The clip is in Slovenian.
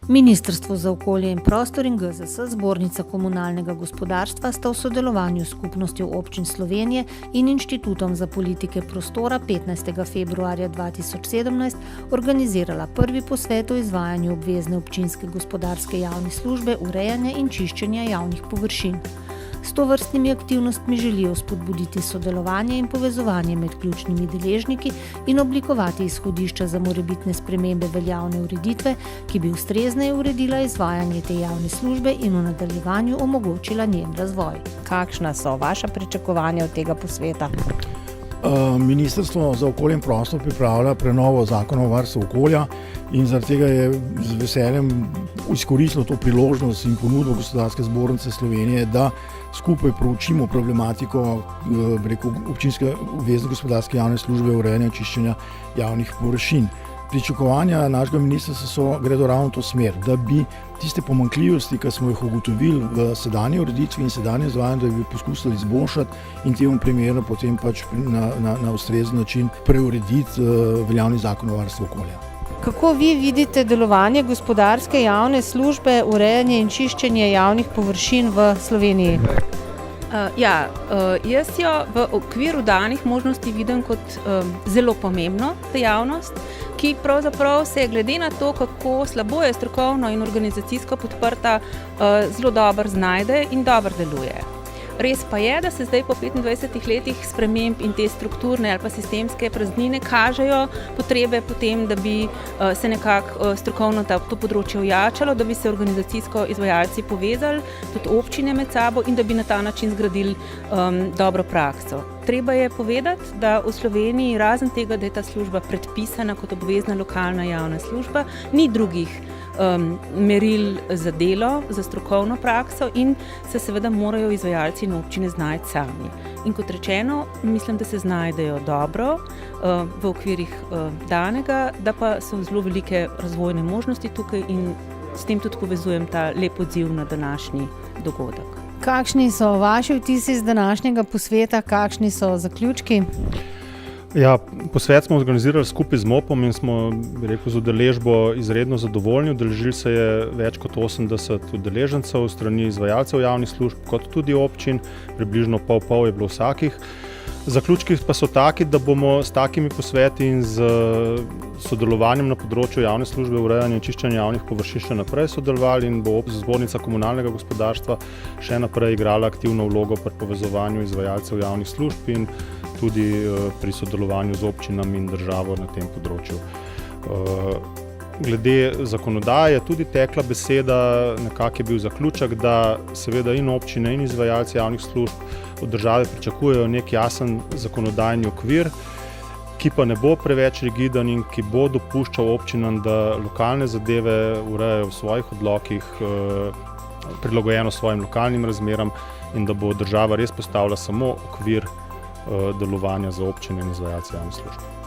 Ministrstvo za okolje in prostor in GZS, Zbornica komunalnega gospodarstva, sta v sodelovanju s Skupnostjo občin Slovenije in Inštitutom za politike prostora 15. februarja 2017 organizirala prvi posvet o izvajanju obvezne občinske gospodarske javne službe urejanja in čiščenja javnih površin. S tovrstnimi aktivnostmi želijo spodbuditi sodelovanje in povezovanje med ključnimi deležniki in oblikovati izhodišča za morebitne spremembe veljavne ureditve, ki bi ustrezneje uredila izvajanje te javne službe in v nadaljevanju omogočila njen razvoj. Kakšna so vaša pričakovanja od tega posveta? Ministrstvo za okolje in prostor pripravlja prenovo zakona o varstvu okolja in zaradi tega je z veseljem izkoristilo to priložnost in ponudbo Gospodarske zbornice Slovenije, da skupaj proučimo problematiko občinske obvezne gospodarske javne službe urejanja in čiščenja javnih površin. Pričakovanja našega ministrstva gredo ravno v to smer, da bi tiste pomanjkljivosti, ki smo jih ugotovili v sedanji ureditvi in sedanjem izvajanju, da bi poskusili izboljšati in temu primerno potem na ustrezen način preurediti veljavni zakon o varstvu okolja. Kako vi vidite delovanje gospodarske javne službe urejanje in čiščenje javnih površin v Sloveniji? Jaz jo v okviru danih možnosti vidim kot zelo pomembno dejavnost, ki pravzaprav se glede na to, kako slabo je strokovno in organizacijsko podprta, zelo dobro znajde in dobro deluje. Res pa je, da se zdaj po 25 letih sprememb in te strukturne ali pa sistemske praznine kažejo potrebe potem, da bi se nekako strokovno to področje ojačalo, da bi se organizacijsko izvajalci povezali, tudi občine med sabo in da bi na ta način zgradili dobro prakso. Treba je povedati, da v Sloveniji razen tega, da je ta služba predpisana kot obvezna lokalna javna služba, ni drugih meril za delo, za strokovno prakso in se seveda morajo izvajalci in občine znajti sami. In kot rečeno, mislim, da se znajdejo dobro v okvirih danega, da pa so zelo velike razvojne možnosti tukaj in s tem tudi povezujem ta lep odziv na današnji dogodek. Kakšni so vaši vtisi z današnjega posveta, kakšni so zaključki? Posvet smo organizirali skupaj z MOP-om in smo, z udeležbo izredno zadovoljni. Udeležili se je več kot 80 udeležencev strani izvajalcev javnih služb, kot tudi občin, približno pol je bilo vsakih. Zaključki pa so taki, da bomo s takimi posveti in z sodelovanjem na področju javne službe urejanja in čiščenja javnih površin še naprej sodelovali in bo Zbornica komunalnega gospodarstva še naprej igrala aktivno vlogo pri povezovanju izvajalcev javnih služb in tudi pri sodelovanju z občinami in državo na tem področju. Glede zakonodaje je tudi tekla beseda, nekako je bil zaključek, da seveda in občine in izvajalci javnih služb od države pričakujejo nek jasen zakonodajni okvir, ki pa ne bo preveč rigiden in ki bo dopuščal občinam, da lokalne zadeve urejajo v svojih odlokih, prilagojeno svojim lokalnim razmeram in da bo država res postavila samo okvir delovanja za občine in izvajalce javnih služb.